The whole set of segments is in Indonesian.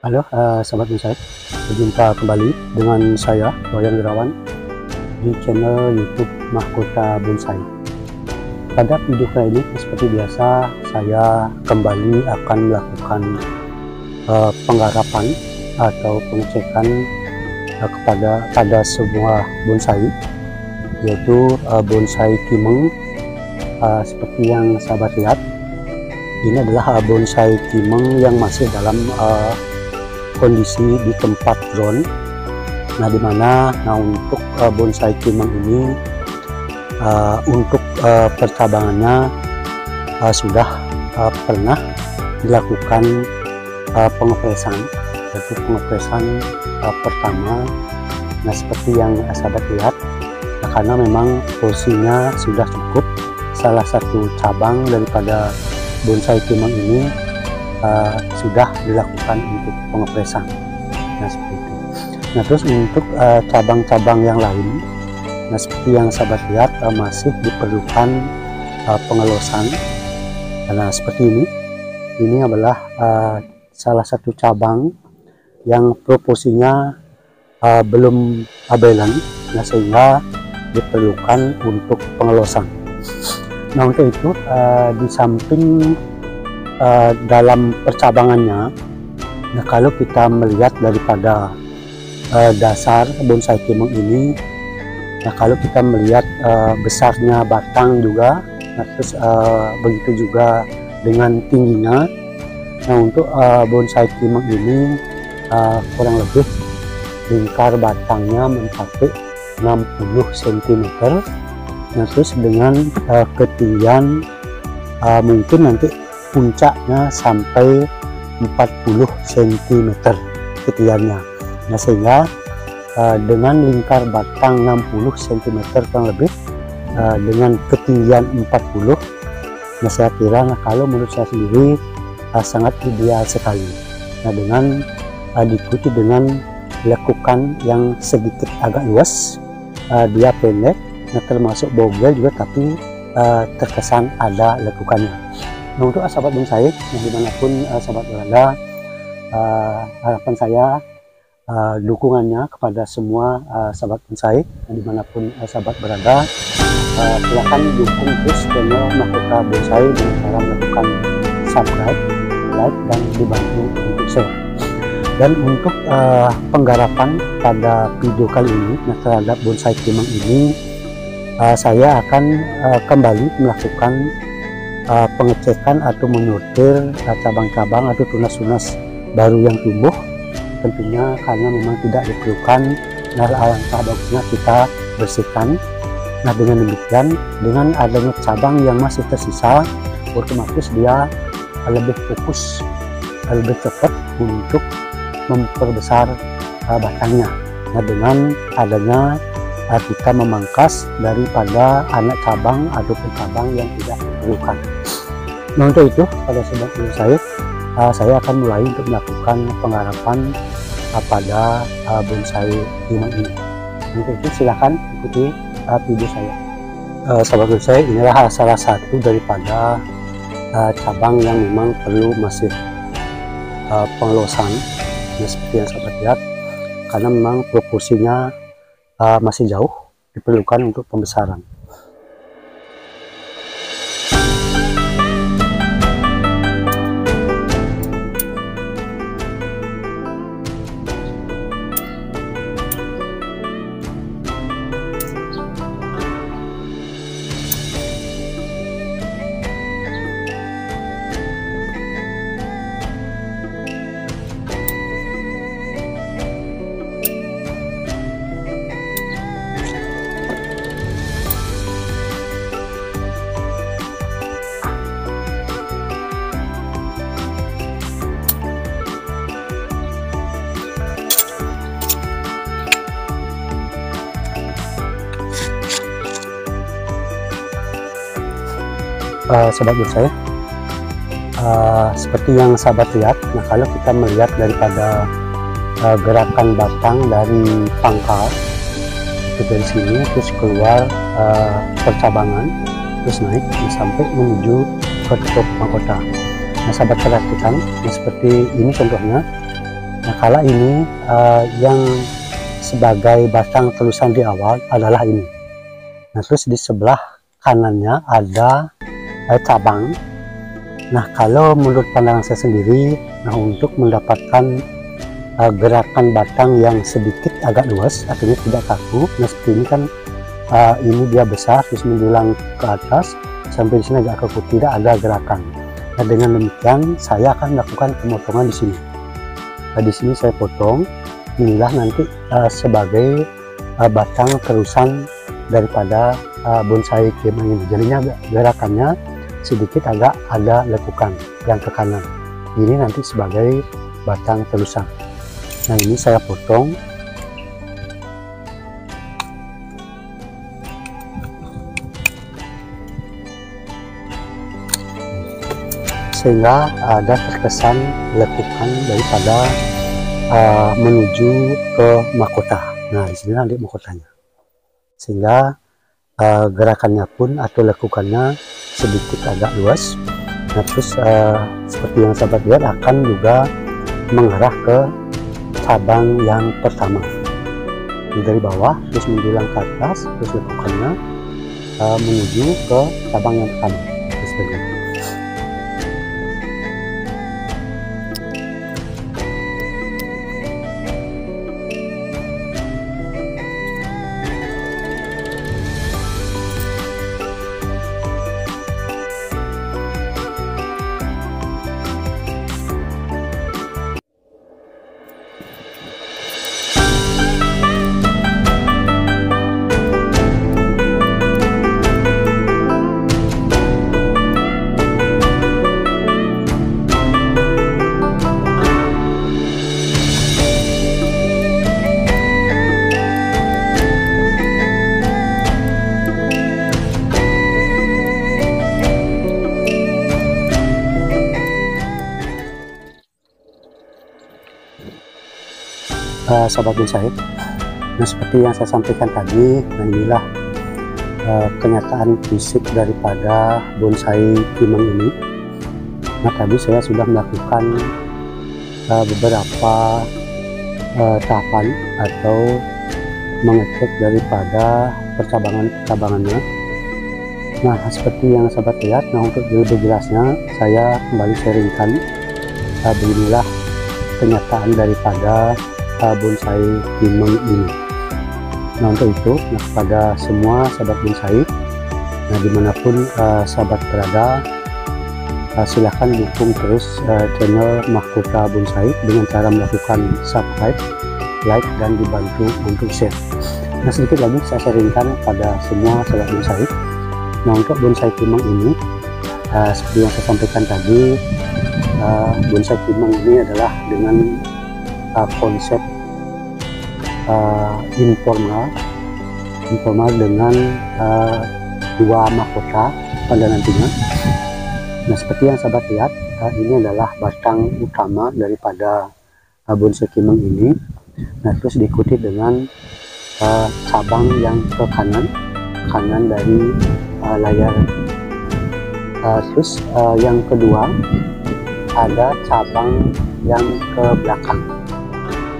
Halo, sahabat bonsai, berjumpa kembali dengan saya Wayan Wirawan di channel YouTube Mahkota Bonsai. Pada video kali ini seperti biasa saya kembali akan melakukan penggarapan atau pengecekan pada sebuah bonsai, yaitu bonsai Kimeng. Seperti yang sahabat lihat, ini adalah bonsai Kimeng yang masih dalam kondisi di tempat ground. Dimana untuk bonsai Kimeng ini untuk percabangannya sudah pernah dilakukan pengepresan, yaitu pengepresan pertama. Seperti yang sahabat lihat, karena memang porsinya sudah cukup, salah satu cabang daripada bonsai Kimeng ini sudah dilakukan untuk pengepresan. Seperti itu. Terus untuk cabang-cabang yang lain, seperti yang sahabat lihat, masih diperlukan pengelosan. Seperti ini adalah salah satu cabang yang proporsinya belum balance, sehingga diperlukan untuk pengelosan. Untuk itu di samping dalam percabangannya, kalau kita melihat daripada dasar bonsai Kimeng ini, kalau kita melihat besarnya batang juga, terus begitu juga dengan tingginya. Untuk bonsai Kimeng ini kurang lebih lingkar batangnya mencapai 60 cm. Terus dengan ketinggian mungkin nanti puncaknya sampai 40 cm ketinggiannya. Sehingga dengan lingkar batang 60 cm kurang lebih, dengan ketinggian 40, saya kira kalau menurut saya sendiri sangat ideal sekali. Dengan diikuti dengan lekukan yang sedikit agak luas, dia pendek, termasuk bogel juga, tapi terkesan ada lekukannya. Untuk sahabat bonsai dimanapun sahabat berada, harapan saya dukungannya kepada semua sahabat bonsai dimanapun sahabat berada, silakan dukung terus channel Mahkota Bonsai dengan cara melakukan subscribe, like, dan dibantu untuk share. Dan untuk penggarapan pada video kali ini terhadap bonsai Kimeng ini, saya akan kembali melakukan pengecekan atau menyortir cabang-cabang atau tunas-tunas baru yang tumbuh, tentunya karena memang tidak diperlukan. Alangkah bagusnya kita bersihkan. Dengan demikian, dengan adanya cabang yang masih tersisa, otomatis dia lebih fokus, lebih cepat untuk memperbesar batangnya. Dengan adanya kita memangkas daripada anak cabang ataupun cabang yang tidak diperlukan. Untuk itu pada sahabat saya akan mulai untuk melakukan penggarapan pada bonsai Kimeng ini. Untuk itu silahkan ikuti video saya. Sahabat bonsai, inilah salah satu daripada cabang yang memang perlu masih pengelosan, seperti yang sahabat lihat, karena memang proporsinya masih jauh, diperlukan untuk pembesaran. Sahabat bonsai, seperti yang sahabat lihat, kalau kita melihat daripada gerakan batang dari pangkal itu dari sini, terus keluar percabangan, terus naik sampai menuju ke tutup mahkota. Sahabat perhatikan, seperti ini contohnya. Nah, kalau ini yang sebagai batang terusan di awal adalah ini. Nah, terus di sebelah kanannya ada cabang. Nah, kalau menurut pandangan saya sendiri, nah untuk mendapatkan gerakan batang yang sedikit agak luas, artinya tidak kaku. Nah, seperti ini kan ini dia besar terus mendulang ke atas sampai di sini agak kaku, tidak ada gerakan. Nah, dengan demikian saya akan melakukan pemotongan di sini. Nah, di sini saya potong. Inilah nanti sebagai batang terusan daripada bonsai kemang ini. Jadinya gerakannya sedikit agak ada lekukan yang ke kanan. Ini nanti sebagai batang terusan. Nah, ini saya potong. Sehingga ada terkesan lekukan daripada menuju ke mahkota. Nah, di sini nanti mahkotanya. Sehingga gerakannya pun atau lekukannya sedikit agak luas. Nah, terus seperti yang sahabat lihat akan juga mengarah ke cabang yang pertama. Dari bawah terus menjulang ke atas, terus lekukannya menuju ke cabang yang pertama. Seperti itu. Sahabat bonsai, nah seperti yang saya sampaikan tadi, nah inilah kenyataan fisik daripada bonsai kimeng ini. Nah, tadi saya sudah melakukan beberapa tahapan atau mengecek daripada percabangannya. Nah, seperti yang sahabat lihat, nah untuk lebih jelasnya saya kembali sharingkan beginilah kenyataan daripada bonsai kimeng ini. Nah, untuk itu, nah, kepada semua sahabat bonsai, nah dimanapun sahabat berada, silahkan dukung terus channel Mahkota Bonsai dengan cara melakukan subscribe, like, dan dibantu untuk share. Nah, sedikit lagi saya sharingkan pada semua sahabat bonsai. Nah, untuk bonsai kimeng ini, seperti yang saya sampaikan tadi, bonsai kimeng ini adalah dengan konsep informal dengan dua mahkota pada nantinya. Nah, seperti yang sahabat lihat, ini adalah batang utama daripada bonsai kimeng ini. Nah, terus diikuti dengan cabang yang ke kanan dari layar. Terus yang kedua ada cabang yang ke belakang.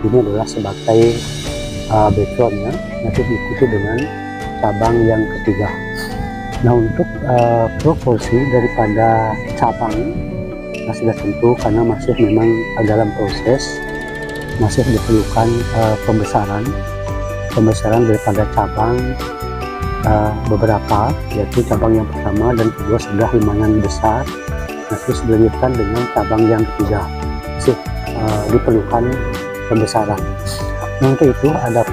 Ini adalah sebagai backgroundnya. Nanti diikuti dengan cabang yang ketiga. Nah, untuk proporsi daripada cabang, nah sudah tentu karena masih memang dalam proses, masih diperlukan pembesaran daripada cabang beberapa, yaitu cabang yang pertama dan kedua sudah lumayan besar. Nah, terus dilanjutkan dengan cabang yang ketiga, masih diperlukan pembesaran. Nah, untuk itu ada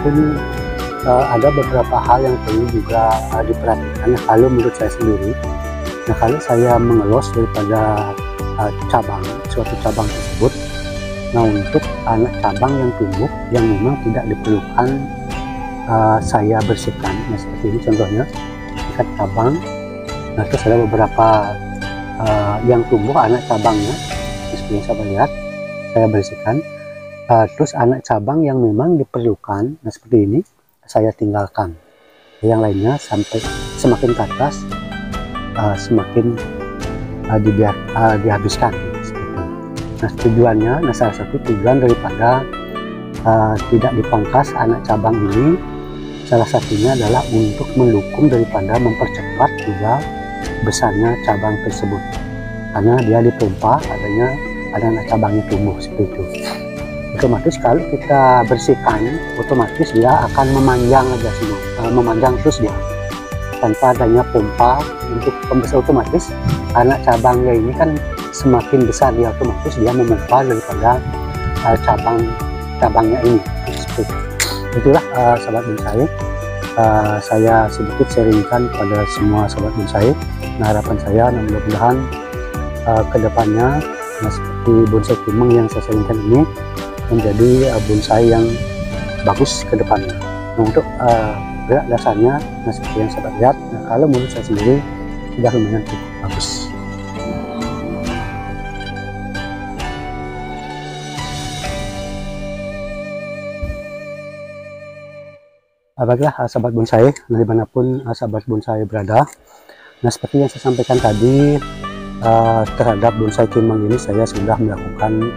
beberapa hal yang perlu juga diperhatikan kalau menurut saya sendiri. Nah, kalau saya mengelos daripada suatu cabang tersebut, nah untuk anak cabang yang tumbuh yang memang tidak diperlukan saya bersihkan. Nah, seperti ini contohnya, ikat cabang. Nah, terus ada beberapa yang tumbuh anak cabangnya, seperti yang saya lihat, saya bersihkan. Terus anak cabang yang memang diperlukan, nah seperti ini, saya tinggalkan. Yang lainnya sampai semakin ke atas semakin dihabiskan seperti itu. Nah tujuannya, salah satu tujuan daripada tidak dipangkas anak cabang ini, salah satunya adalah untuk mendukung daripada mempercepat juga besarnya cabang tersebut, karena dia dipompa adanya anak cabangnya tumbuh seperti itu. Otomatis kalau kita bersihkan, otomatis dia akan memanjang aja semua, memanjang terus dia tanpa adanya pompa untuk pembesar. Otomatis anak cabangnya ini kan semakin besar, dia otomatis dia memompa daripada cabangnya ini. Seperti itu. Itulah sahabat bonsai, saya sedikit sharingkan kepada semua sahabat bonsai. Nah harapan saya mudah-mudahan kedepannya seperti bonsai kimeng yang saya sharingkan ini menjadi bonsai yang bagus ke depannya. Nah, untuk gerak dasarnya, nah seperti yang sahabat lihat, nah kalau menurut saya sendiri sudah lumayan cukup bagus. Baiklah sahabat bonsai, dimanapun sahabat bonsai berada, nah seperti yang saya sampaikan tadi, terhadap bonsai kimeng ini saya sudah melakukan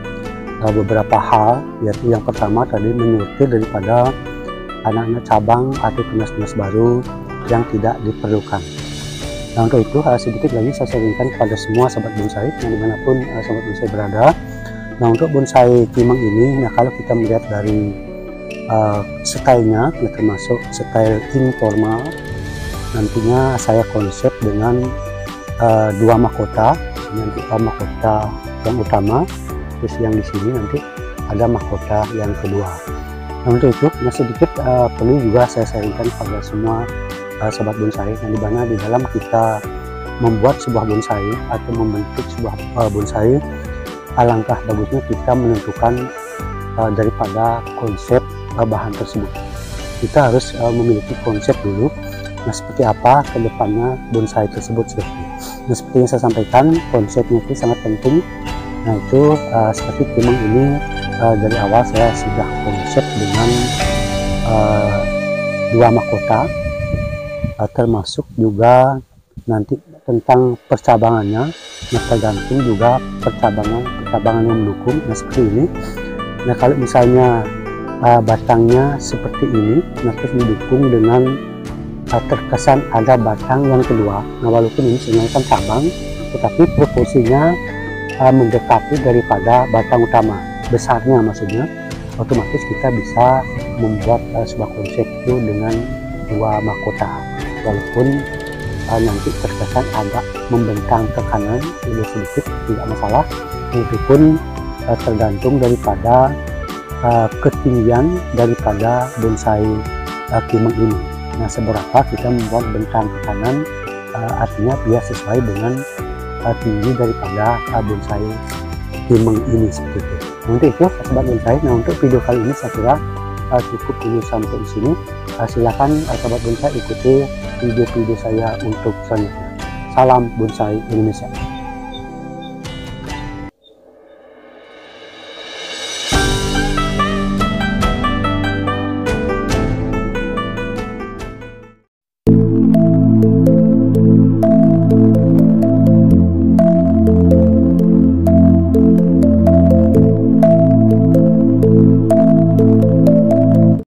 beberapa hal, yaitu yang pertama tadi menyortir daripada anak-anak cabang atau tunas-tunas baru yang tidak diperlukan. Nah untuk itu sedikit lagi saya sharingkan kepada semua sahabat bonsai dimanapun sahabat bonsai berada. Nah untuk bonsai kimeng ini, nah kalau kita melihat dari stylenya, termasuk style informal, nantinya saya konsep dengan dua mahkota, nanti mahkota yang utama, terus yang di sini nanti ada mahkota yang kedua. Nah untuk itu, nah sedikit perlu juga saya sharingkan kepada semua sahabat bonsai, yang dimana di dalam kita membuat sebuah bonsai atau membentuk sebuah bonsai, alangkah bagusnya kita menentukan daripada konsep bahan tersebut. Kita harus memiliki konsep dulu, nah seperti apa kedepannya bonsai tersebut seperti itu. Nah seperti yang saya sampaikan, konsepnya itu sangat penting. Nah itu seperti kimeng ini dari awal saya sudah konsep dengan dua mahkota, termasuk juga nanti tentang percabangannya, nah tergantung juga percabangan yang mendukung. Nah seperti ini. Nah kalau misalnya batangnya seperti ini, nah terus didukung dengan terkesan ada batang yang kedua, nah walaupun ini sebenarnya kan cabang, tetapi proporsinya mendekati daripada batang utama, besarnya maksudnya, otomatis kita bisa membuat sebuah konsep itu dengan dua mahkota, walaupun nanti terkesan agak membentang ke kanan lebih sedikit, tidak masalah. Itu pun tergantung daripada ketinggian daripada bonsai kimeng ini. Nah seberapa kita membuat bentang ke kanan, artinya dia sesuai dengan tinggi daripada bonsai kimeng ini seperti itu. Untuk itu sahabat bonsai, nah untuk video kali ini saya kira cukup dulu sampai di sini. Silakan sahabat bonsai ikuti video-video saya untuk selanjutnya. Salam bonsai Indonesia.